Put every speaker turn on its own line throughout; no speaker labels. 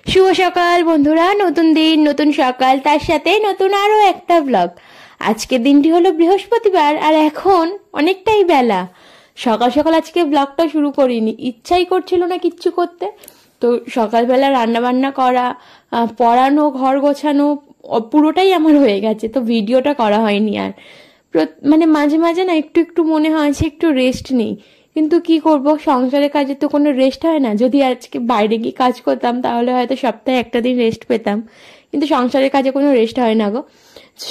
শুভ সকাল বন্ধুরা, নতুন দিন নতুন সকাল, তার সাথে নতুন আরো একটা ব্লগ। আজকের দিনটি হলো বৃহস্পতিবার আর এখন অনেকটাই বেলা। সকাল সকাল আজকে ব্লগটা শুরু করিনি, ইচ্ছাই করছিল না কিচ্ছু করতে। তো সকালবেলা রান্না বান্না করা, পড়ানো, ঘর গোছানো পুরোটাই আমার হয়ে গেছে, তো ভিডিওটা করা হয়নি। আর মানে মাঝে মাঝে না একটু একটু মনে হয় যে একটু রেস্ট নেই, কিন্তু কি করব, সংসারের কাজে তো কোনো রেস্ট হয় না। যদি আজকে বাইরে গিয়ে কাজ করতাম তাহলে হয়তো সপ্তাহে একটা দিন রেস্ট পেতাম, কিন্তু সংসারের কাজে কোনো রেস্ট হয় না গো।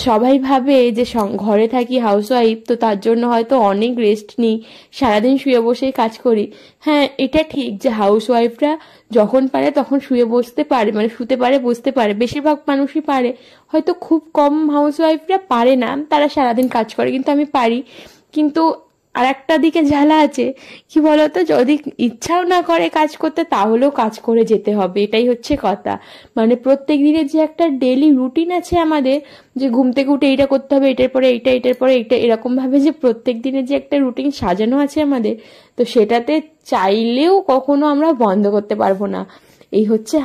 সবাই ভাবে যে ঘরে থাকি হাউসওয়াইফ, তো তার জন্য হয়তো অনেক রেস্ট নিই, সারাদিন শুয়ে বসেই কাজ করি। হ্যাঁ, এটা ঠিক যে হাউসওয়াইফরা যখন পারে তখন শুয়ে বসতে পারে, মানে শুতে পারে, বসতে পারে, বেশিরভাগ মানুষই পারে। হয়তো খুব কম হাউসওয়াইফরা পারে না, তারা সারাদিন কাজ করে, কিন্তু আমি পারি। কিন্তু আর একটা দিকে ঝালা আছে, কি বলতো, যদি ইচ্ছাও না করে কাজ করতে তাহলেও কাজ করে যেতে হবে, এটাই হচ্ছে কথা। মানে প্রত্যেক দিনের যে একটা ডেলি রুটিন আছে আমাদের, যে ঘুম থেকে উঠে এইটা করতে হবে, এটার পরে এইটা, এটার পরে এইটা, এরকম ভাবে যে প্রত্যেক দিনের যে একটা রুটিন সাজানো আছে আমাদের, তো সেটাতে চাইলেও কখনো আমরা বন্ধ করতে পারবো না। এই হচ্ছে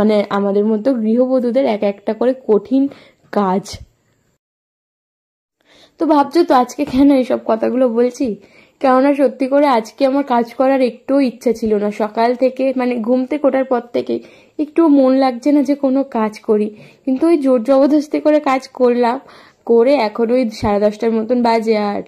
মানে আমাদের মতো গৃহবধূদের এক একটা করে কঠিন কাজ। তো ভাবছো তো আজকে কেন এইসব কথাগুলো বলছি? কেননা সত্যি করে আজকে আমার কাজ করার একটুও ইচ্ছা ছিল না। সকাল থেকে মানে ঘুম থেকে ওঠার পর থেকে একটু মন লাগছে না যে কোনো কাজ করি, কিন্তু ওই জোর জবরদস্তি করে কাজ করলাম। করে এখন ওই 10:30টার মতন বাজে, আর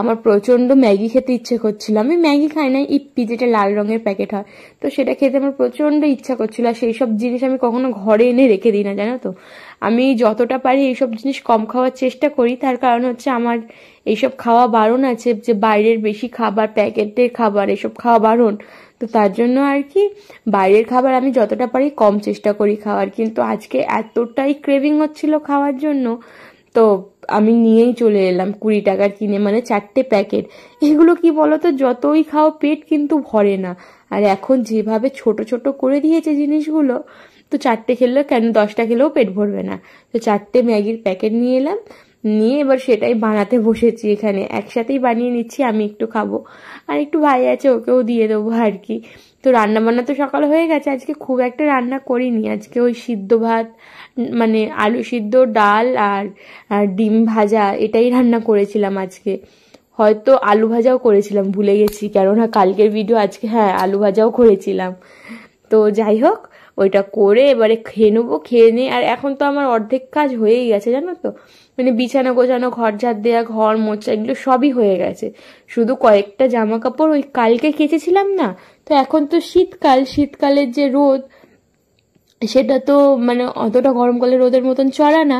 আমার প্রচন্ড ম্যাগি খেতে ইচ্ছে করছিল। আমি ম্যাগি খাই না, ইপ্পি যেটা লাল রঙের প্যাকেট হয়, তো সেটা খেতে আমার প্রচন্ড ইচ্ছা করছিল। আর সেই সব জিনিস আমি কখনো ঘরে এনে রেখে দিই না, জানো তো। আমি যতটা পারি এইসব জিনিস কম খাওয়ার চেষ্টা করি, তার কারণ হচ্ছে আমার এইসব খাওয়া বারণ আছে, যে বাইরের বেশি খাবার, প্যাকেটের খাবার এসব খাওয়া বারণ। তো তার জন্য আর কি বাইরের খাবার আমি যতটা পারি কম চেষ্টা করি খাওয়ার। কিন্তু আজকে এতটাই ক্রেভিং হচ্ছিল খাওয়ার জন্য, তো আমি নিয়েই চলে এলাম 20 টাকার কিনে, মানে 4টে প্যাকেট। এগুলো কি বলতো, যতই খাও পেট কিন্তু ভরে না। আর এখন যেভাবে ছোট ছোট করে দিয়েছে জিনিসগুলো, তো 4টে খেলেও কেন, 10টা খেলেও পেট ভরবে না। তো 4টে ম্যাগির প্যাকেট নিয়ে এলাম, নিয়ে এবার সেটাই বানাতে বসেছি। এখানে একসাথেই বানিয়ে নিচ্ছি, আমি একটু খাবো আর একটু ভাই আছে ওকেও দিয়ে দেবো আর কি। তো রান্না বান্না তো সকাল হয়ে গেছে, আজকে খুব একটা রান্না করিনি। আজকে ওই সিদ্ধ ভাত, মানে আলু সিদ্ধ, ডাল আর ডিম ভাজা, এটাই রান্না করেছিলাম আজকে। হয়তো আলু ভাজাও করেছিলাম, ভুলে গেছি, কেননা কালকের ভিডিও আজকে, হ্যাঁ আলু ভাজাও করেছিলাম। তো যাই হোক, ওইটা করে এবারে খেয়ে নেবো। খেয়ে নিই, আর এখন তো আমার অর্ধেক কাজ হয়েই গেছে জানো তো। মানে বিছানা গোছানো, ঘর ঝাড় দেওয়া, ঘর মোছা, এগুলো সবই হয়ে গেছে। শুধু কয়েকটা জামা কাপড় ওই কালকে কেচেছিলাম না। তো এখন তো শীতকাল, শীতকালের যে রোদ, সেটা তো মানে অতটা গরমকালে রোদের মতন চড়া না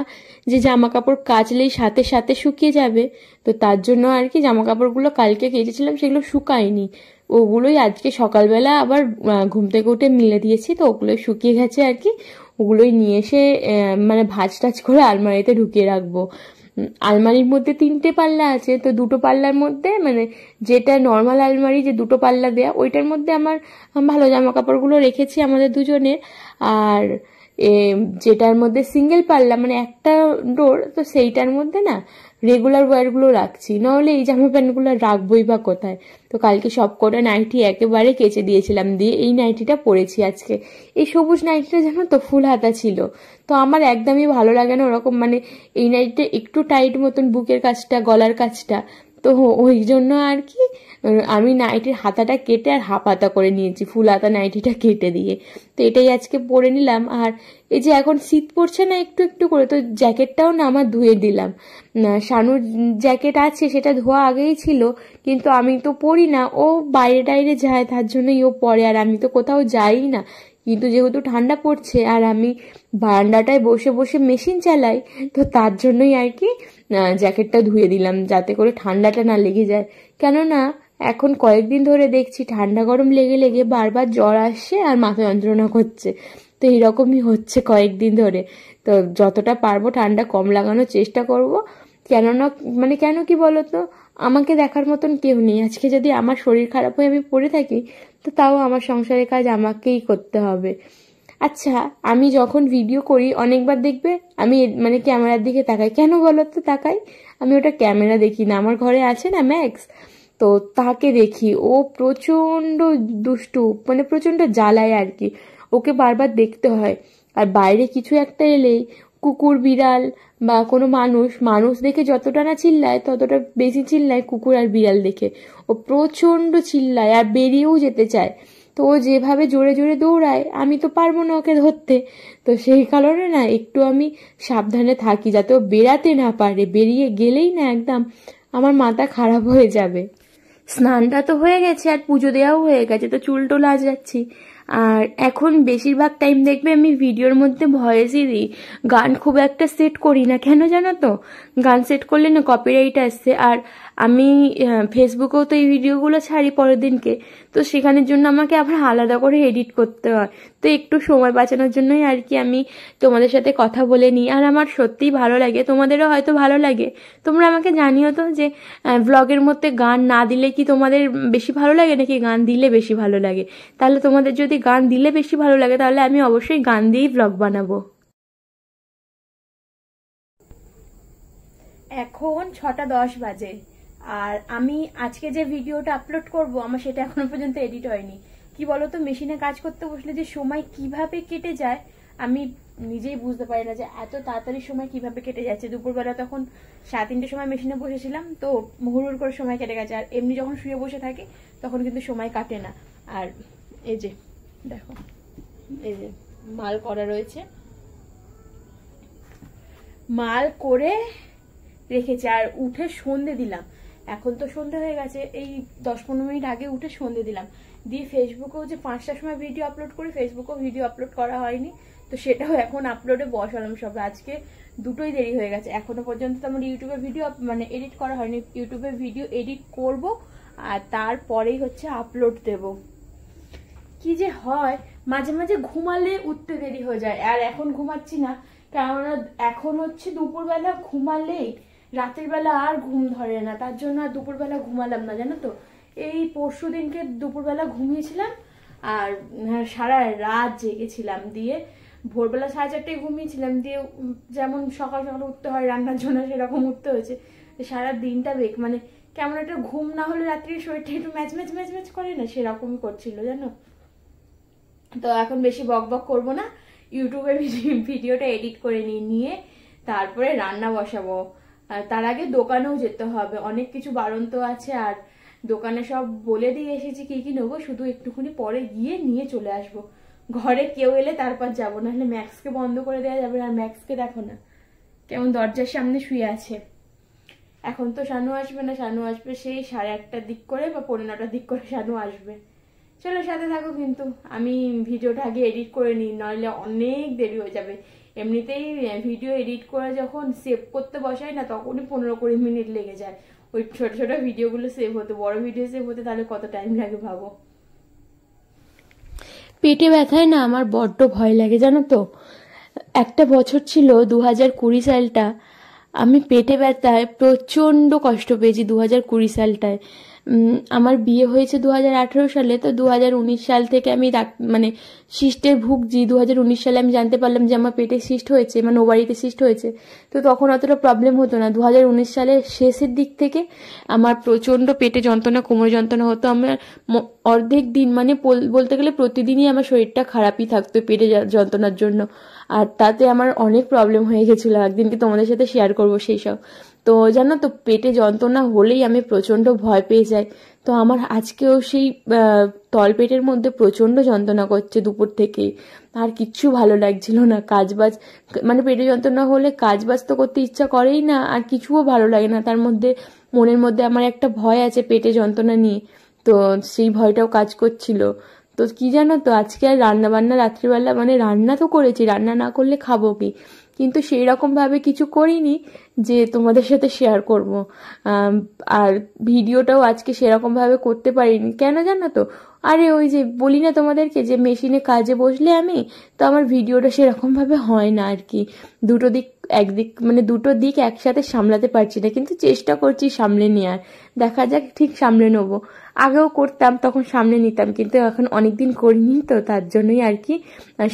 যে জামা কাপড় কাচলেই সাথে সাথে শুকিয়ে যাবে। তো তার জন্য আর কি জামা কাপড়গুলো কালকে কেচেছিলাম, সেগুলো শুকায়নি। ওগুলোই আজকে সকালবেলা আবার ঘুম থেকে উঠে মিলে দিয়েছি, তো ওগুলোই শুকিয়ে গেছে আর কি। ওগুলোই নিয়ে এসে মানে ভাঁজ টাজ করে আলমারিতে ঢুকিয়ে রাখবো। আলমারির মধ্যে 3টে পাল্লা আছে, তো 2টো পাল্লার মধ্যে, মানে যেটা নর্মাল আলমারি যে 2টো পাল্লা দেয়া, ওইটার মধ্যে আমার ভালো জামা কাপড়গুলো রেখেছি আমাদের দুজনের। আর যেটার মধ্যে সিঙ্গেল পাল্লা, মানে একটা ডোর, তো সেইটার মধ্যে না রেগুলার ওয়্যারগুলো রাখছি, নাহলে এই জামা প্যান্টগুলো রাখবোই বা কোথায়। তো কালকে সব কটা নাইটি একেবারে কেচে দিয়েছিলাম, দিয়ে এই নাইটিটা পরেছি আজকে। এই সবুজ নাইটিটা জানো তো ফুল হাতা ছিল, তো আমার একদমই ভালো লাগে না ওরকম, মানে এই নাইটিটা একটু টাইট মতন, বুকের কাছটা, গলার কাছটা। তো ওই জন্য আর কি আমি নাইটির হাতাটা কেটে আর হাফ হাতা করে নিয়েছি, ফুল হাতা নাইটিটা কেটে দিয়ে। তো এটাই আজকে পরে নিলাম। আর এই যে এখন শীত পড়ছে না একটু একটু করে, তো জ্যাকেটটাও না আমার ধুয়ে দিলাম। শানুর জ্যাকেট আছে, সেটা ধোয়া আগেই ছিল, কিন্তু আমি তো পরি না, ও বাইরে টাইরে যায়, তার জন্যই ও পরে, আর আমি তো কোথাও যাই না। কিন্তু যেহেতু ঠান্ডা পড়ছে আর আমি বারান্দাটায় বসে বসে মেশিন চালাই, তো তার জন্যই আর কি জ্যাকেটটা ধুয়ে দিলাম, যাতে করে ঠান্ডাটা না লেগে যায়। কেননা এখন কয়েকদিন ধরে দেখছি ঠান্ডা গরম লেগে লেগে বারবার জ্বর আসছে আর মাথা যন্ত্রণা করছে। তো এইরকমই হচ্ছে কয়েকদিন ধরে। তো যতটা পারবো ঠান্ডা কম লাগানোর চেষ্টা করব। কেননা মানে কেন কি বলতো, আমাকে দেখার মতন কেউ নেই। আজকে যদি আমার শরীর খারাপ হয়ে আমি পড়ে থাকি, তো তাও আমার সংসারের কাজ আমাকেই করতে হবে। আচ্ছা, আমি যখন ভিডিও করি অনেকবার দেখবে আমি মানে ক্যামেরার দিকে তাকাই, কেন বলো তো তাকাই? আমি ওটা ক্যামেরা দেখি না, আমার ঘরে আছে না ম্যাক্স, তো তাকে দেখি। ও প্রচন্ড দুষ্টু, মানে প্রচন্ড জ্বালায় আর কি। ওকে বারবার দেখতে হয়। আর বাইরে কিছু একটা এলেই কুকুর বিড়াল বা কোনো মানুষ দেখে যতটা না চিল্লায় ততটা বেশি চিল্লায় কুকুর আর বিড়াল দেখে। ও প্রচণ্ড চিল্লায় আর বেরিয়েও যেতে চায়। তো ও যেভাবে জোরে জোরে দৌড়ায় আমি তো পারবো না ওকে ধরতে। তো সেই কারণে না একটু আমি সাবধানে থাকি যাতে ও বেরাতে না পারে, বেরিয়ে গেলেই না একদম আমার মাথা খারাপ হয়ে যাবে। স্নানটা তো হয়ে গেছে আর পুজো দেওয়াও হয়ে গেছে, তো চুল টোল আঁচড়াচ্ছি। আর এখন বেশিরভাগ টাইম দেখবে আমি ভিডিওর মধ্যে ভয়েসই দিই, গান খুব একটা সেট করি না। কেন জানো তো, গান সেট করলে না কপিরাইট আসছে। আর আমি ফেসবুকেও তো এই ভিডিওগুলো ছাড়ি পরের দিনকে, তো সেখানের জন্য আমাকে আবার আলাদা করে এডিট করতে হয়। তো একটু সময় বাঁচানোর জন্যই আর কি আমি তোমাদের সাথে কথা বলে নিই। আর আমার সত্যিই ভালো লাগে, তোমাদেরও হয়তো ভালো লাগে। তোমরা আমাকে জানিও তো যে ব্লগের মধ্যে গান না দিলে কি তোমাদের বেশি ভালো লাগে নাকি গান দিলে বেশি ভালো লাগে। তাহলে তোমাদের যদি গান দিলে বেশি ভালো লাগে তাহলে আমি অবশ্যই গান দিয়েই ব্লগ বানাবো। এখন 6:10 বাজে আর আমি আজকে যে ভিডিওটা আপলোড করব আমার সেটা এখনো পর্যন্ত এডিট হয়নি। কি বলতো, মেশিনে কাজ করতে বসলে যে সময় কিভাবে কেটে যায় আমি নিজেই বুঝতে পারি না, যে এত তাড়াতাড়ি সময় কিভাবে কেটে যাচ্ছে। দুপুরবেলা তখন 3:30টার সময় মেশিনে বসেছিলাম, তো হুড় করে সময় কেটে গেছে। আর এমনি যখন শুয়ে বসে থাকি তখন কিন্তু সময় কাটে না। আর এই যে দেখো, এই যে মাল করা রয়েছে, মাল করে রেখেছে। আর উঠে সন্ধে দিলাম, এখন তো সন্ধে হয়ে গেছে, এই 10-15 মিনিট আগে উঠে সন্ধে দিলাম। দিয়ে ফেসবুকেও যে 5টার সময় ভিডিও আপলোড করি, ফেসবুকেও ভিডিও আপলোড করা হয়নি, তো সেটাও এখন আপলোডে বসালাম সব। আজকে দুটোই দেরি হয়ে গেছে, এখনো পর্যন্ত তো আমার ইউটিউবে ভিডিও মানে এডিট করা হয়নি। ইউটিউবে ভিডিও এডিট করব আর তারপরেই হচ্ছে আপলোড দেব। কি যে হয়, মাঝে মাঝে ঘুমালে উঠতে দেরি হয়ে যায়। আর এখন ঘুমাচ্ছি না, কেননা এখন হচ্ছে দুপুরবেলা ঘুমালেই রাতের বেলা আর ঘুম ধরে না, তার জন্য আর দুপুরবেলা ঘুমালাম না। জানো তো, এই পরশু দিনকে দুপুরবেলা ঘুমিয়েছিলাম আর সারা রাত জেগেছিলাম। দিয়ে ভোরবেলা 4:30টায় ঘুমিয়েছিলাম, দিয়ে যেমন সকাল সকাল উঠতে হয় রান্নার জন্য সেরকম উঠতে হয়েছে। সারা দিনটা মানে কেমন একটা ঘুম না হলে রাত্রে শরীরটা একটু ম্যাচ ম্যাচ ম্যাচ ম্যাচ করে না, সেরকমই করছিল জানো। তো এখন বেশি বক বক করবো না, ইউটিউবে ভিডিওটা এডিট করে নিয়ে তারপরে রান্না বসাবো। আর তার আগে দোকানেও যেতে হবে, অনেক কিছু বারন্ত আছে। আর দোকানে সব বলে দিয়ে এসেছি কি কি নেবো, শুধু একটুখানি পরে গিয়ে নিয়ে চলে আসবো। ঘরে কেউ এলে তারপর যাবো, নাহলে ম্যাক্সকে বন্ধ করে দেওয়া যাবে। আর ম্যাক্সকে দেখো না কেমন দরজার সামনে শুয়ে আছে। এখন তো শানু আসবে না, শানু আসবে সেই 8:30টার দিক করে বা 9:45টার দিক করে শানু আসবে। চলো সাথে থাকো, কিন্তু আমি ভিডিওটা আগে এডিট করে নিই, নইলে অনেক দেরি হয়ে যাবে। এমনিতেই ভিডিও এডিট করে যখন সেভ করতে বসাই না তখনই 15-20 মিনিট লেগে যায় ওই ছোট ছোট ভিডিওগুলো সেভ হতে। বড় ভিডিও সেভ হতে তাহলে কত টাইম লাগে ভাবো। পেটে ব্যথায় না আমার বড্ড ভয় লাগে জানো তো। একটা বছর ছিল 2020 সালটা, আমি পেটে ব্যথায় প্রচণ্ড কষ্ট পেয়েছি 2020 সালটায়। আমার বিয়ে হয়েছে 2018 সালে, তো 2019 সাল থেকে আমি মানে সিস্টে ভুগছি। 2019 সালে আমি জানতে পারলাম যে আমার পেটে সিস্ট হয়েছে, মানে ওভারিতে সিস্ট হয়েছে। তো তখন অতটা প্রবলেম হতো না। 2019 সালের শেষের দিক থেকে আমার প্রচণ্ড পেটে যন্ত্রণা, কোমর যন্ত্রণা হতো। আমার অর্ধেক দিন মানে বলতে গেলে প্রতিদিনই আমার শরীরটা খারাপই থাকতো পেটে যন্ত্রণার জন্য। আর তাতে আমার অনেক প্রবলেম হয়ে গেছিলো, একদিনকে তোমাদের সাথে শেয়ার করবো সেই সব। তো জানো তো, পেটে যন্ত্রণা হলেই আমি প্রচণ্ড ভয় পেয়ে যাই। তো আমার আজকেও সেই তলপেটের মধ্যে প্রচণ্ড যন্ত্রণা করছে দুপুর থেকে, আর কিচ্ছু ভালো লাগছিল না। কাজবাজ মানে পেটে যন্ত্রণা হলে কাজবাজ তো করতে ইচ্ছা করেই না, আর কিছুও ভালো লাগে না। তার মধ্যে মনের মধ্যে আমার একটা ভয় আছে পেটে যন্ত্রণা নিয়ে, তো সেই ভয়টাও কাজ করছিল। তো কি জানো তো, আজকে আর রান্না বান্না রাত্রিবেলা মানে রান্না তো করেছি, রান্না না করলে খাবো কি, কিন্তু সেই রকম ভাবে কিছু করিনি যে তোমাদের সাথে শেয়ার করব। আর ভিডিওটাও আজকে সেরকম ভাবে করতে পারিনি। কেন জানো তো, আরে ওই যে বলি না তোমাদেরকে যে মেশিনে কাজে বসলে আমি, তো আমার ভিডিওটা সেরকম ভাবে হয় না আর কি। দুটো দিক একসাথে সামলাতে পারছি না, কিন্তু চেষ্টা করছি সামলে নেওয়ার। দেখা যাক, ঠিক সামলে নেবো। আগেও করতাম, তখন সামলে নিতাম, কিন্তু এখন অনেকদিন করিনি, তো তার জন্যই আর কি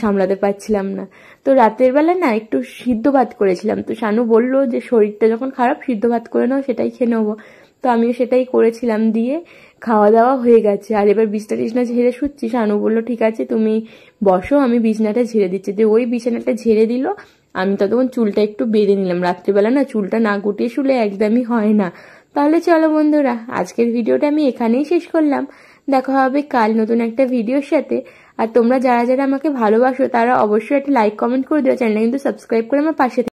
সামলাতে পারছিলাম না। তো রাতের বেলা না একটু সিদ্ধ ভাত করেছিলাম, তো শানু বললো যে শরীরটা যখন খারাপ সিদ্ধ ভাত করে নাও, সেটাই খেয়ে নেবো। তো আমিও সেটাই করেছিলাম, দিয়ে খাওয়া দাওয়া হয়ে গেছে, আর এবার বিছনা টিছনা ঝেড়ে শুচ্ছি। শানু বললো ঠিক আছে তুমি বসো, আমি বিছনাটা ঝেড়ে দিচ্ছি। তো ওই বিছানাটা ঝেড়ে দিল, আমি ততক্ষণ চুলটা একটু বেঁধে নিলাম। রাত্রিবেলা না চুলটা না গুটিয়ে শুলে একদমই হয় না। তাহলে চলো বন্ধুরা, আজকের ভিডিওটা আমি এখানেই শেষ করলাম। দেখা হবে কাল নতুন একটা ভিডিওর সাথে। আর তোমরা যারা যারা আমাকে ভালোবাসো তারা অবশ্যই একটা লাইক কমেন্ট করে দিও, চ্যানেলটা কিন্তু সাবস্ক্রাইব করে আমার পাশে